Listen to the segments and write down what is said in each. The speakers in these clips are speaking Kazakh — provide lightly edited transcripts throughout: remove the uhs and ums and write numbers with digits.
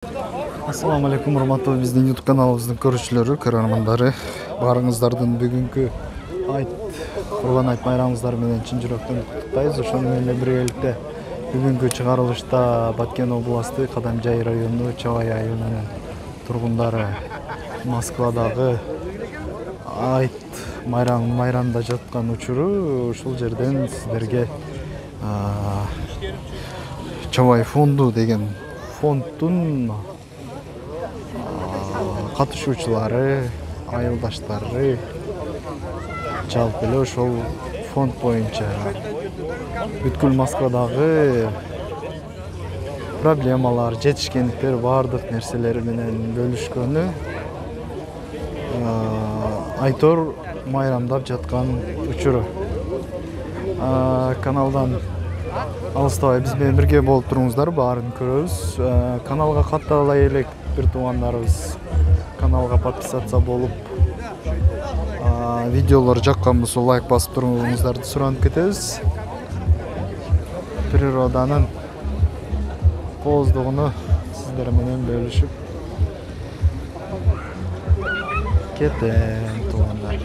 Assalamu alaikum, урматтуу биздин YouTube каналыбыздын көрүүчүлөрү, көрөрмандары. Баарыңыздардын бүгүнкү айт Курбан айт байрамыңыздар менен чын жүрөктөн куттуктайбыз. Ошону менен биргеликте бүгүнкү чыгарылышта Баткен областы Кадамжай району Чабай айылынын тургундары Москвадагы айт майрамында жаткан учуру ушул жерден сиздерге Чабай фонду деген фонддун катышуучулары, айылдаштары жалпы эле ошол фонд боюнча бүткүл Москвадагы проблемалар, жетишкендиктер баардык нерселери менен бөлүшкөнү айтор майрамдап жаткан учуру. Каналдан алыстабай биз менен бирге болуп туруңуздар, баарын көрөбүз. Каналга катталай элек бир туугандарыбыз каналга подписаться болуп, видеолор жаккан болсо лайк басып туруңуздарды суранып кетебиз. Природанын кооздугуну сиздер менен бөлүшүп кетем туугандар.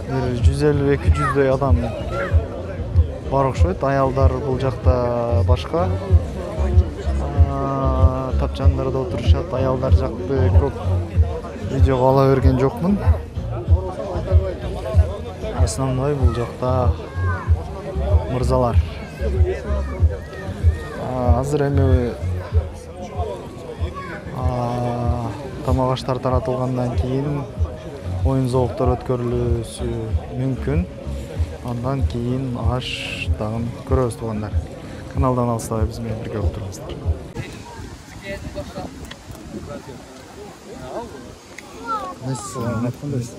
150-200 адам бар окшойт. Аялдар бул жакта башка. Тапчандарда отурушат, аялдар жакты көп видеого ала берген жокмун. Основной бул жакта мырзалар. Азыр эми тамак аштар таратылгандан кийин оюн зооктор өткөрүлүшү мүмкүн. Андан кийин аш дагы көрөбүз туугандар. Каналдан алыстабай биз менен бирге отуруңуздар.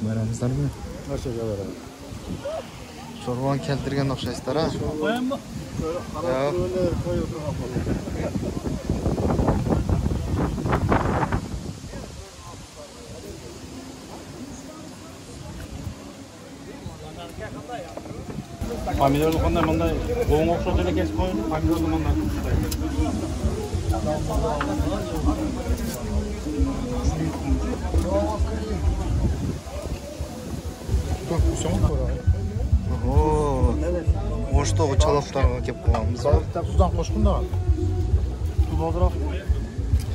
Bayramınızlar mı? Nasıl olur? Çorban keltirgen okşaysızlar ha? Koyun mu? Ya. Pomidorlu qanday bunday o'ng o'xshatib kesib qo'ying. Pomidorlu bunday. Оштогу чалаптарга кеп калганбыз. Судан кошкун да. Тул олдуrak.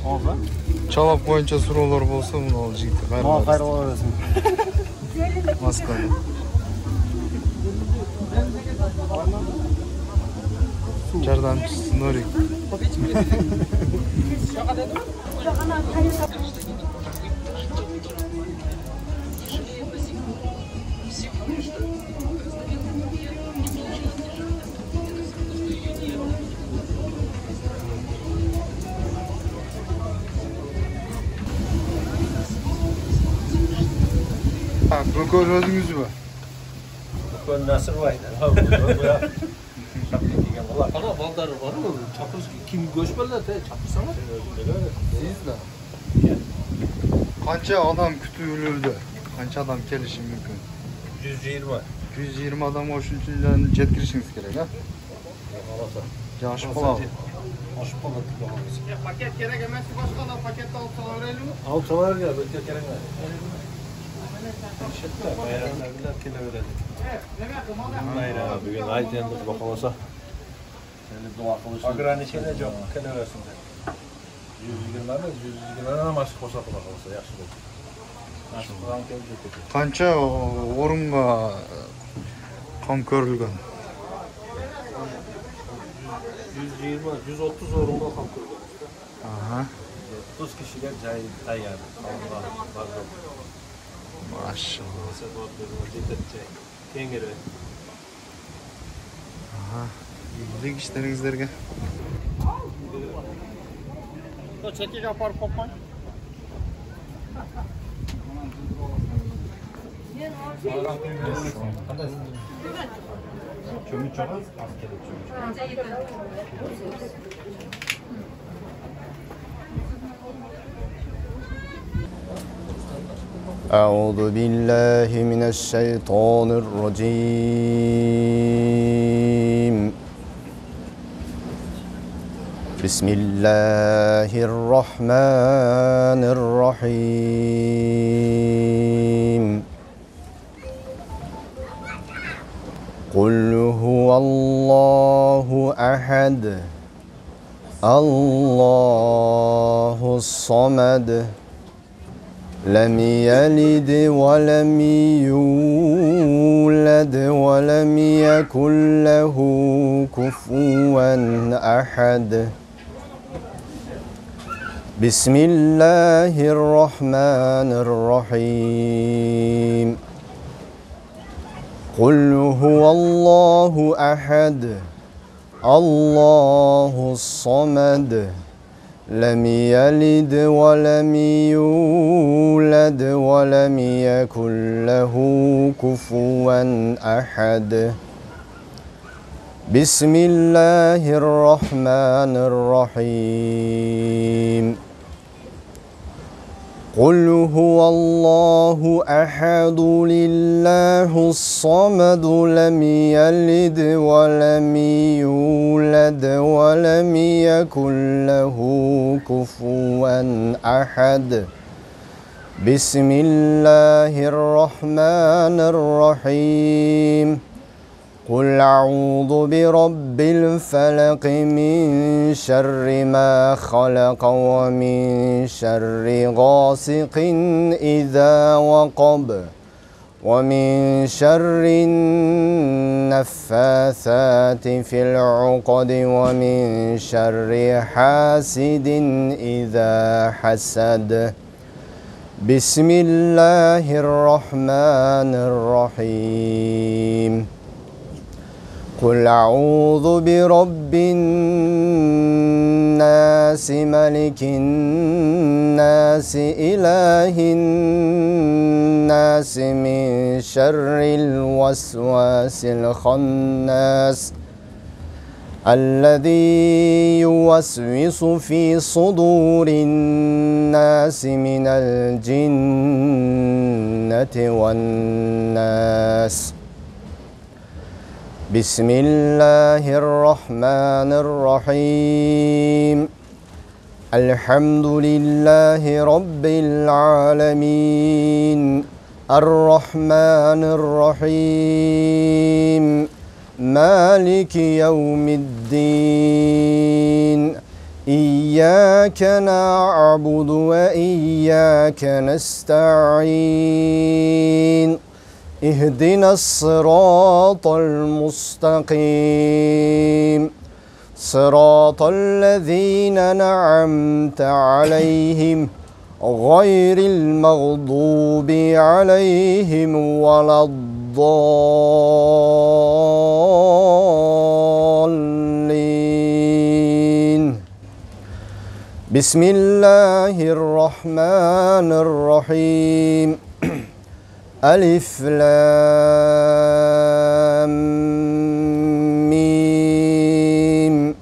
Ага. Чалап боюнча суроолор болсо, мына ал жигитти кайрылабыз. Кайрыла бересиң. Москвада. Жардамчысы Норик. Bökör özünüz mü? Bökör nasıl var? Ana baldarı var mı? Çapır kim göçmeliler de çapırsana. Siz de. Kança adam kütülürdü? Kança adam kelişi mümkün? 120. 120 adam oşunçundan jetkirişiniz gerek ha? Ya aşık olalım. Aşık olalım. Paket gerek emez başka da paket alıp verelim mi? Altılar ya, böyle gerek mi? Bayramlar bilen kele verelim. Bayram bugün aytendek bakalasa. Seni dua kılışın. Agrani şeyle çok kele versinler. 120 emez, 120'den ama aşık olsa bakalasa yaxşı olur. Aşık olan gelecek. Kança orunga kan körülgön? 120, 130 orunga kan körülgön. Aha. 30 kişiler cay tayyar. Var. Maşallah. Kengere. Aha. İyilik işlerinizlerge. Çekik yapar kopman. Kömür çok az kere kömür. أعوذ بالله من الشيطان الرجيم بسم الله الرحمن الرحيم قل هو الله أحد الله الصمد لم يلد ولم يولد ولم يكن له كفوا أحد بسم الله الرحمن الرحيم قل هو الله أحد الله الصمد لم يلد ولم يولد ولم يكن له كفوا أحد بسم الله الرحمن الرحيم قل هو الله أحد لله الصمد لم يلد ولم يولد ولم يكن له كفوا أحد بسم الله الرحمن الرحيم قل أعوذ برب الفلق من شر ما خلق ومن شر غاسق إذا وقب ومن شر النفاثات في العقد ومن شر حاسد إذا حسد بسم الله الرحمن الرحيم قل أعوذ برب الناس ملك الناس إله الناس من شر الوسواس الخناس الذي يوسوس في صدور الناس من الجنة والناس بسم الله الرحمن الرحيم الحمد لله رب العالمين الرحمن الرحيم مالك يوم الدين إياك نعبد وإياك نستعين اهدنا الصراط المستقيم صراط الذين أنعمت عليهم غير المغضوب عليهم ولا الضالين بسم الله الرحمن الرحيم ألف لام ميم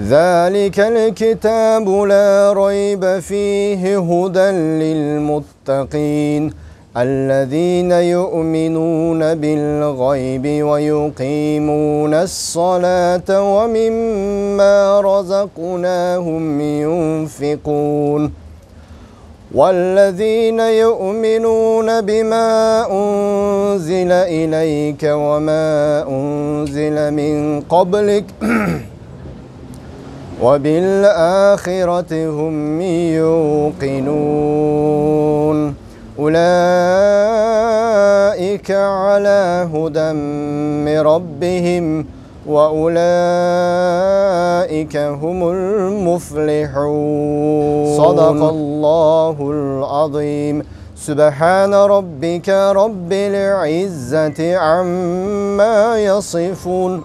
ذلك الكتاب لا ريب فيه هدى للمتقين الذين يؤمنون بالغيب ويقيمون الصلاة ومما رزقناهم ينفقون والذين يؤمنون بما أنزل إليك وما أنزل من قبلك وبالآخرة هم يوقنون أولئك على هدى من ربهم وأولئك هم المفلحون صدق الله العظيم سبحان ربك رب العزة عما يصفون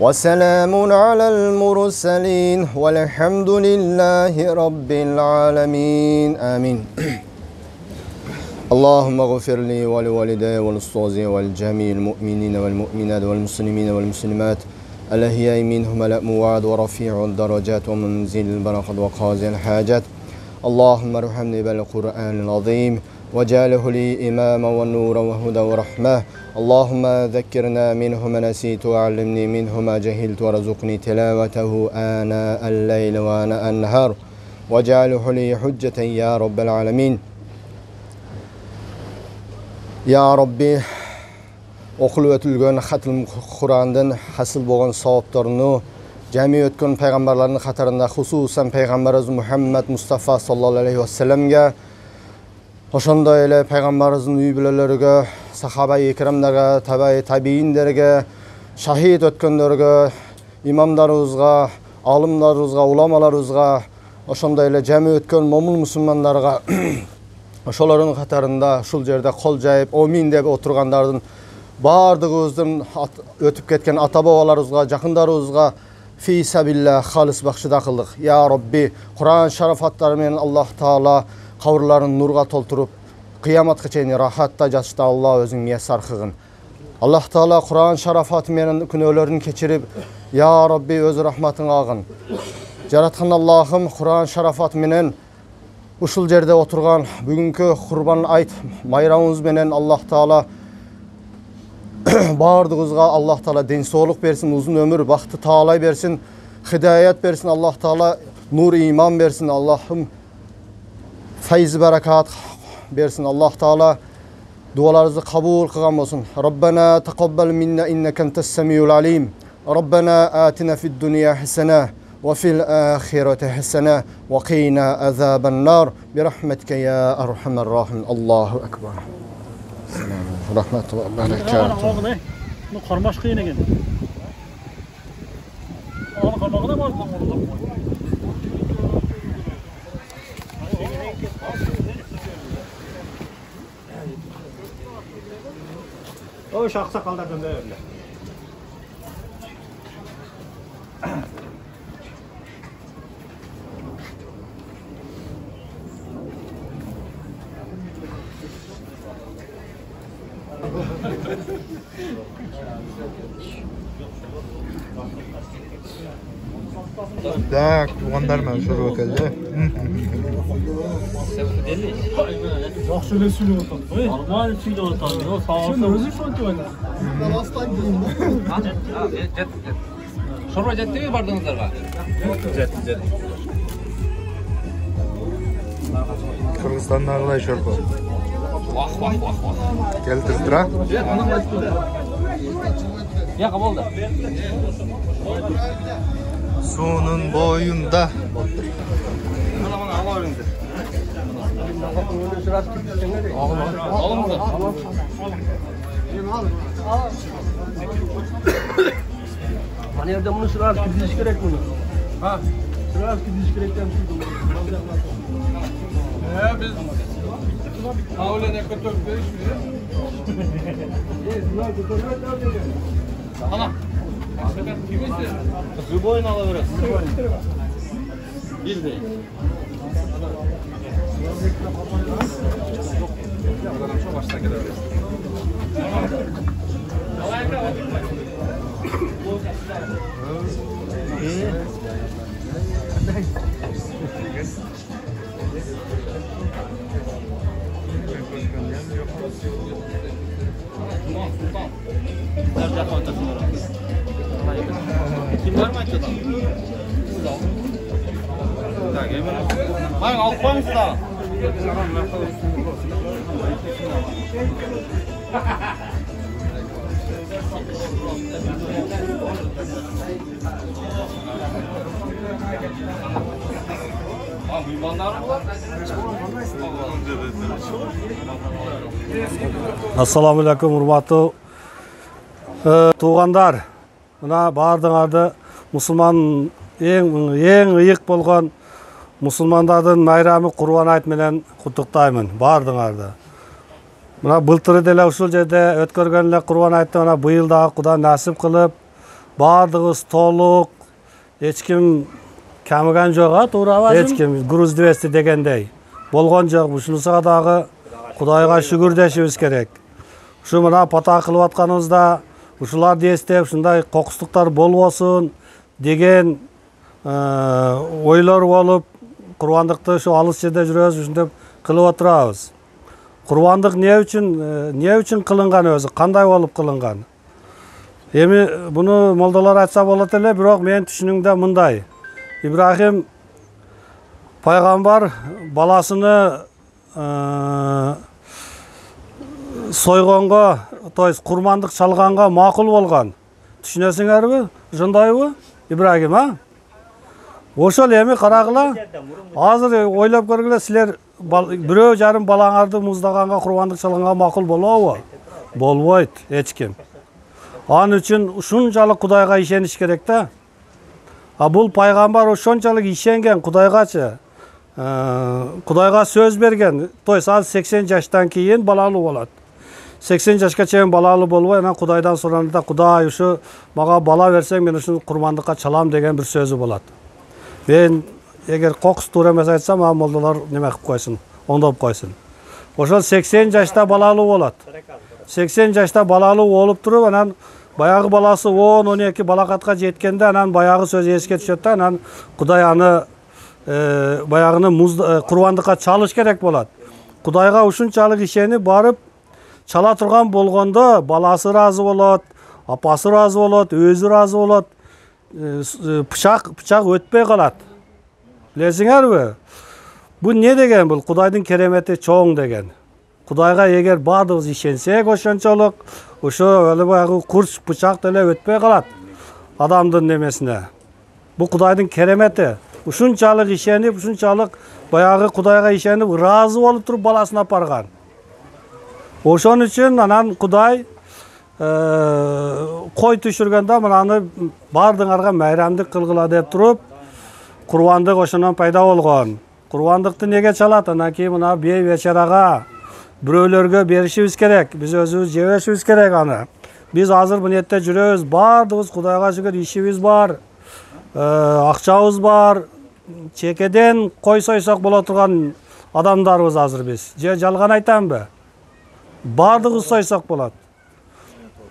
وسلام على المرسلين والحمد لله رب العالمين آمين اللهم اغفر لي ولوالدي والأستاذ والجميع المؤمنين والمؤمنات والمسلمين والمسلمات الأحياء منهم الأموات ورفيع الدرجات ومنزل البركات وقاضي الحاجات اللهم ارحمني بالقرآن العظيم واجعله لي إماما ونورا وهدى ورحمة اللهم ذكرنا منه ما نسيت وعلمني منه ما جهلت وارزقني تلاوته آناء الليل وآناء النهار واجعله لي حجة يا رب العالمين يا ربي o'qilib o'tilgan xatl Qur'ondan hasil bo'lgan savoblarni jami o'tgan payg'ambarlarning qatorida xususan payg'ambarimiz Muhammad Mustafa sallallohu alayhi vasallamga o'shanda ele payg'ambarimizning uy bilalariga sahoba-i ikramlarga tabiinlarga shahid o'tganlarga imomlarimizga olimlarimizga ulamalarimizga o'shanda ele jami o'tgan mo'min musulmonlarga o'shalarning qatorida shul yerda qo'l jayib amin deb o'tirganlardan bardığımızdan ötüp ketken ata-babalarımızga, жақындарımızga fi sabilillah halis bakşıda kıldık. Ya Rabbi, Kur'an şarafatları menen Allah Taala kavurlarını nurga tolturup, kıyamatga çeyni rahatda jasıda Allah özün miyasar kılgın. Allah Taala Kur'an şarafatı menen günölerini keçirip, Ya Rabbi öz rahmatın ağın. Jaratkan Allah'ım Kur'an şarafatı menen uşul jerde oturgan bugünkü Kurban ayt bayramımız menen Allah Taala bardığızga Allah Taala densoğluk versin, uzun ömür, bahtı taalay versin, hidayet versin, Allah Taala nur iman versin, Allah'ım feyz berakat versin, Allah Taala dualarınızı kabul kılgan olsun. Rabbena taqabbal minna inneke entes semiul alim. Rabbena atina fid dunya hasene ve fil ahireti hasene ve qina azaben nar bi rahmetike ya erhamer rahim. Allahu ekber. Rahmetullah berekatuhu. Bu karmaş kıyın eken. Ağın karmağına var. O şahsa kaldırdın da öyle. Так, туғандармен жүріп өтелді. Жақсы өле сөйлеп отырды. Нормально сөйлеп отырды. Сен өзің сөйтіп айтасың. Астан кейін. Шорба жетті ме бардыңыздарға? Жетті. Қырғызстанда қалай шорпа? Vah. Келтірдіра? Яқа болды. Суының бойында. Ана ала өріңдер. Hani yerden bunu sırası gidiş gerek bunu. Ha? Sırası gidiş gerekten Biz Avlen ekotök görüşmüyor. Ana. Kimisi? Kızı boyun alıveririz. Bir değil. Şu başta gidebiliriz. Kim var mı açıdan? Hayır, alıp koymuş da. Assalamu alaikum, hurmatlı tuğanlar. Mına bardığınарды musulman ең ıyık bolgan musulmandardын майрамы Курбан айт менен куттуктаймын бардыңарды. Мына былтыры деле ушул жерде өткөргөн эле Курбан айтты, мына быйыл дагы Кудай насип кылып, бардыгыбыз толук, эч ким камыган жок, туурабы? Эч ким груздвести дегендей болгон жок. Ушунусуга дагы Кудайга шүгүр дешибиз керек. Ушу мына пата кылып атканыбызда ушуларды эстеп, ушундай кокустуктар болбосун деген ойлор болуп, курбандыкты ушу алыс жерде жүрөбүз, ушинтип кылып отурабыз. Kurbanlık ne üçün kılıngan özü, kanday olup kılıngan? Emi bunu moldalar aytsa bolat ele, biroq men түшүнүмдө мындай. İbrahim Peygamber balasını soygonga, kurmandık çalganga makul bolgan. Түшүнөсүңөрбү? Ушундайбы? İbrahim ha? Ошол эми карагыла. Азыр ойлоп көргүлө, силер бирөө жарым балаңарды муздаганга, курбандык чалганга макул болобу? Болбойт эч ким. Анын үчүн ушунчалык Кудайга ишениш керек да. А бул пайгамбар ошончалык ишенген Кудайгачы. Кудайга сөз берген. Азыр 80 жаштан кийин балалуу болот. 80 жашка чейин балалуу болбой, анан Кудайдан сураганда, Кудай ушу мага бала берсең, мен ушуну курбандыкка чалам деген бир сөзү болот. Мен эгер кокус туура эмес айтсам, молдолор неме кылып койсун, оңдоп койсун. Ошол 80 жашта балалуу болот. 80 жашта балалуу болуп туруп, анан баягы баласы 10-12 балакатка жеткенде, анан баягы сөз эске түшөт да, анан Кудай аны баягыны курбандыкка чалыш керек болот. Кудайга ушунчалык ишенип барып чала турган болгондо, баласы ыраазы болот, апасы ыраазы болот, өзү ыраазы болот. Пычак өтпөй калат. Билесиңерби? Бул не деген? Бул Кудайдын керемети чоң деген. Кудайга эгер баардыгыбыз ишенсек ошончолук, ошо эле баягы курч пычак деле өтпөй калат адамдын немесине. Бул Кудайдын керемети. Ушунчалык ишенип, ушунчалык баягы Кудайга ишенип, ыраазы болуп туруп баласын апарган. Ошон үчүн анан Кудай кой түшүргөндө мынаны баардыгыңарга майрамдык кылгыла деп туруп, курбандык ошондон пайда болгон. Курбандыкты неге чалат? Анан кийин мына бей вечерага бирөөлөргө беришибиз керек. Биз өзүбүз жебешибиз керек аны. Биз азыр бул жерде жүрөбүз, баардыгыбыз Кудайга шүгүр ишибиз бар, акчабыз бар, чекеден кой сойсок боло турган адамдарбыз азыр биз. Же жалган айтамбы? Баардыгыбыз сойсок болот.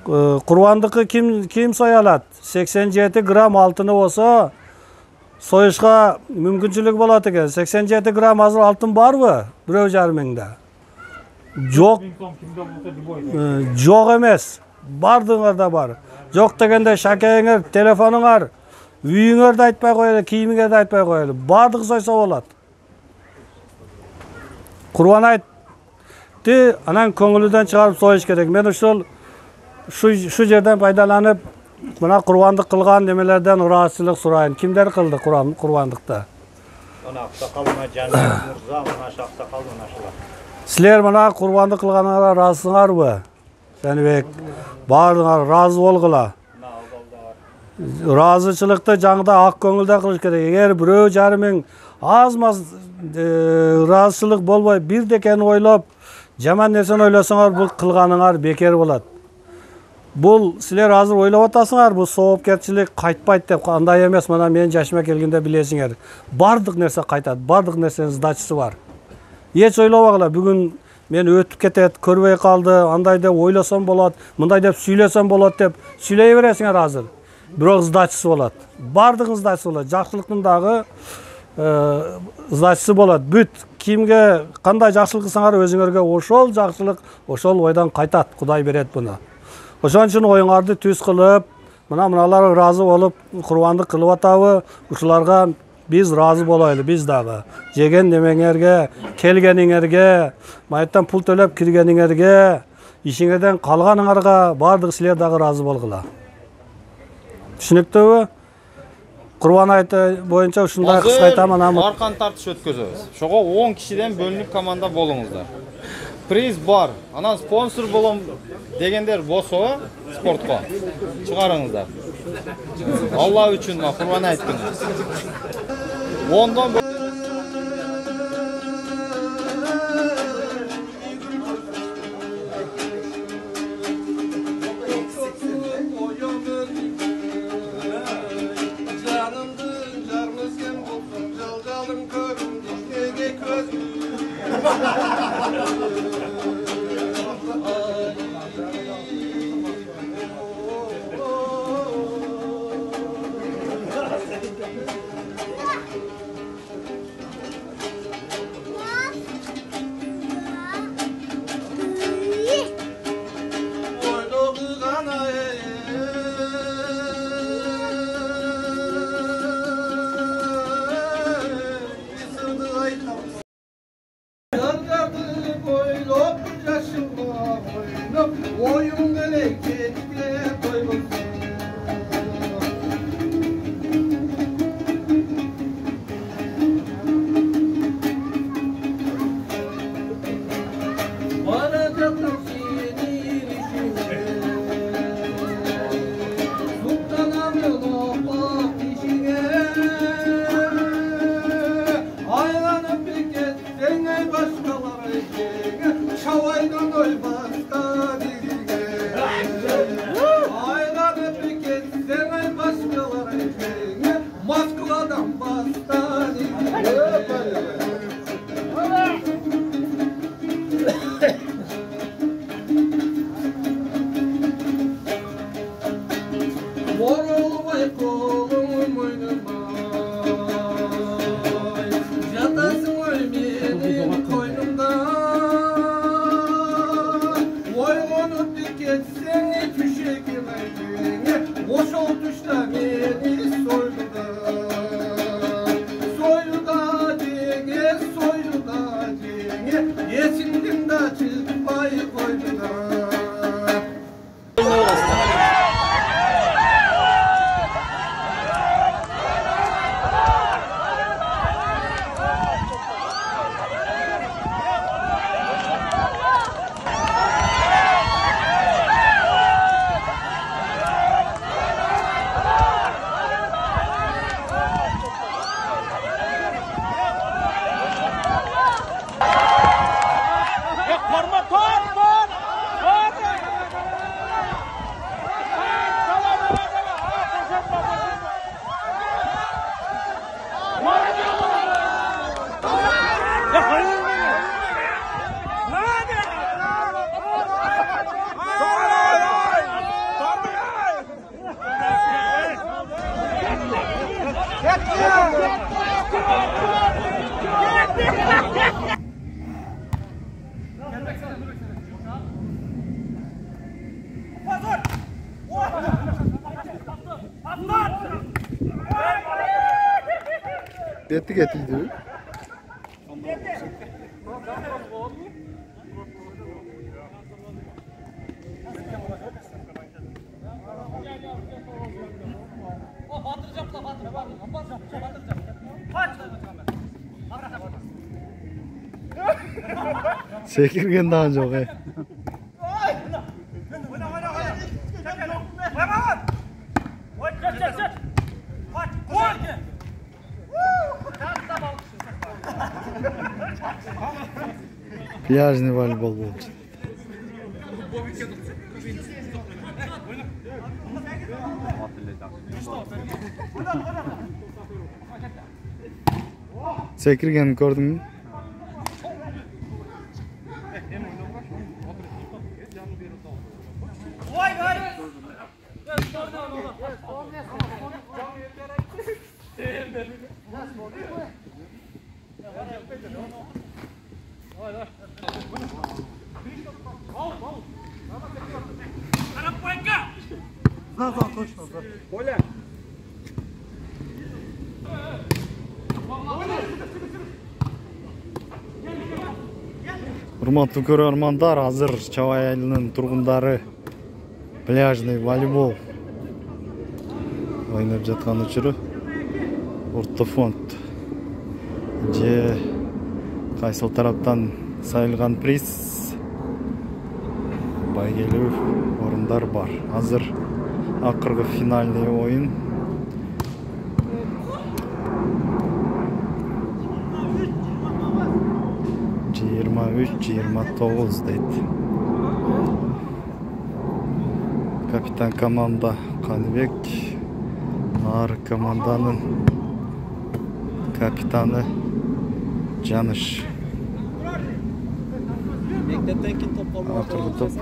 Курбандыкты ким соя алат? 87 грамм алтыны болсо союшка мүмкүнчүлүк болот экен. 87 грамм азыр алтын барбы? 1,5 миңде. Жок. Жок эмес. Бардыгыңарда бар. Жок дегенде шакеңер, телефонуңар, үйүңөрдү айтпай коелу, кийимиңерди айтпай коелу. Бардыгы сойсо болот. Курбан айтты, анан көңүлүдөн чыгарып союш керек. Мен ушул şu жерден пайдаланып, мына курбандык кылган немелерден ыраазычылык сурайын. Кимдер кылды курбандыкты? Мына аксакалына Жанат Мурза, мына аксакал мына шулар. Силер мына курбандык кылганыңарга ыраазысыңарбы? Жаныбек, баардыгыңар ыраазы болгула. Ыраазычылыкты жаңыда ак көңүлдөн кылыш керек. Эгер 1,5 миң аз-маз ыраазычылык болбой, бир декени ойлоп, жаман нерсени ойлосоңор, бул кылганыңар бекер болот. Бул силер азыр ойлоп атасыңар, бул соопкерчилик кайтпайт деп. Андай эмес, мына мен жашыма келгенде билесиңер. Бардык нерсе кайтат, бардык нерсенин сдачасы бар. Эч ойлобогула, бүгүн мен өтүп кетет, көрбөй калды, андай деп ойлосом болот, мындай деп сүйлөсөм болот деп сүйлөй бересиңер азыр. Бирок сдачасы болот. Бардыгын сдачасы болот. Жакшылыктын дагы сдачасы болот. Бүт кимге кандай жакшылык кылсаңар өзүңөргө ошол жакшылык, ошол ойдон кайтат. Кудай берет буну. Ошон үчүн оюңарды түз кылып, мыналар ыраазы болуп, курбандык кылып атабы, ушуларга биз ыраазы болойлу, биз дагы. Жеген немеңерге, келгениңерге, майыттан пул төлөп киргениңерге, ишиңерден калганыңарга бардык силер дагы ыраазы болгула. Түшүнүктүүбү? Курбан айты боюнча ушундай кыска айтам, анан аркан тартыш өткөзөбүз. Ошого 10 кишиден бөлүнүп команда болуңуздар. Приз бар. Анан спонсор болом дегендер болсо спортко чыгарыңыздар. Алла үчүн Курбан айт күнү. Ондон Etti getirdi. Sekirgen daha çok. Piyajni voleybol bo'ldi. Sekirgen ko'rdingmi? Hurmatli ko'rarmanlar, hozir Chavay aylining turg'unlari plyajniy voleybol o'ynab жатқан uchun o'rta fond je qaysi tarafdan sayilgan priz baygeli o'rinlar bor. Hozir oxirgi finalniy o'yin %23-29 deydi. Kapitan komanda Qanibek, nar komandanın kapitanı Canış. Oxirgi top.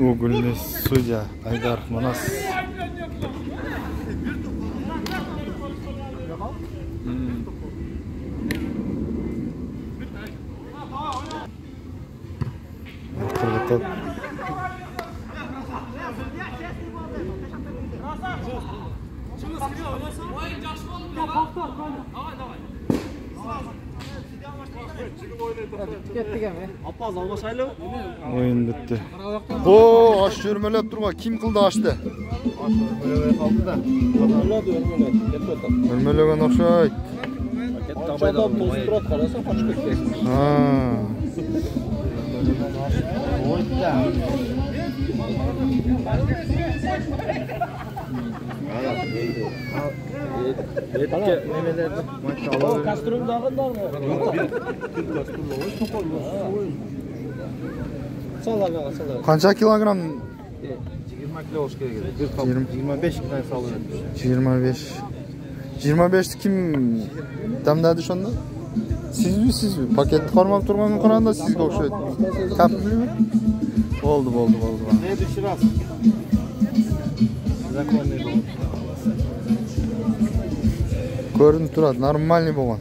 O'g'illi sudya Aydar Manas. Top. Oyun bitti. Oo, aş yürümelep durma. Kim kıldı açtı? Örmelegan okşay. Qancha kilogram? 20 kilo olsa kerak. 25 kilo sallanıyor. 25. 25'ti kim damladi shunda? Sizmi? Paketni qarmab turganman qaranda sizga o'xshaydi. Kapmi? Bo'ldi. Ne düşürüyorsun? Zakonniy bo'ldi. Ko'rinib turadi, normalniy bo'lgan.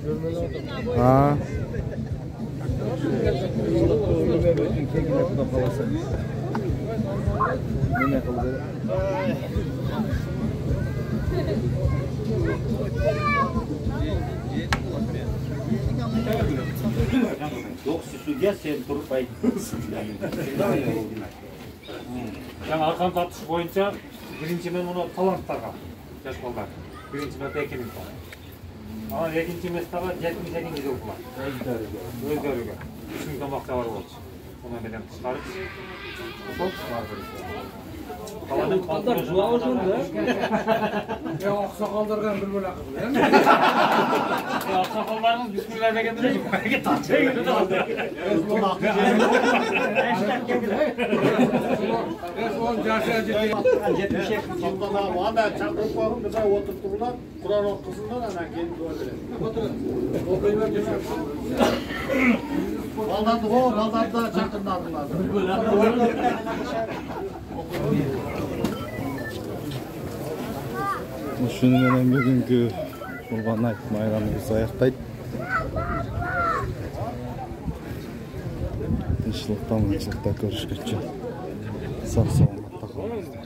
Ha. Nima qildi? Yo'qsiz sudya sen turib aytdingiz. Жаңа арқан тартыш бойынша бірінші мен мұны таланттарға жас балдар. Бірінші мен екінші мен. Ана екінші местағы 78 жыл бұлар. Өздеріге. Үшін тамақта бар болды. Оны менен шығарып. Сол қаланың қалдар жуағы жүрді. Ақсақалдардан бір бөлек қыз. Ақсақалдарыңыз бисмилла дегенде бәрге тартып Valla çakırıp bakın bize oturttururlar. Kur'an okusunlar hemen gelip böyle. Aldandı o, aldandı da çakırlandılar. Şunu menен бүгүnkү Курбан айт майрамыбыз аяктайт. Тынччылыкта, мынчылыкта көрүшкөнчө. Сак саламатта калыңыздар.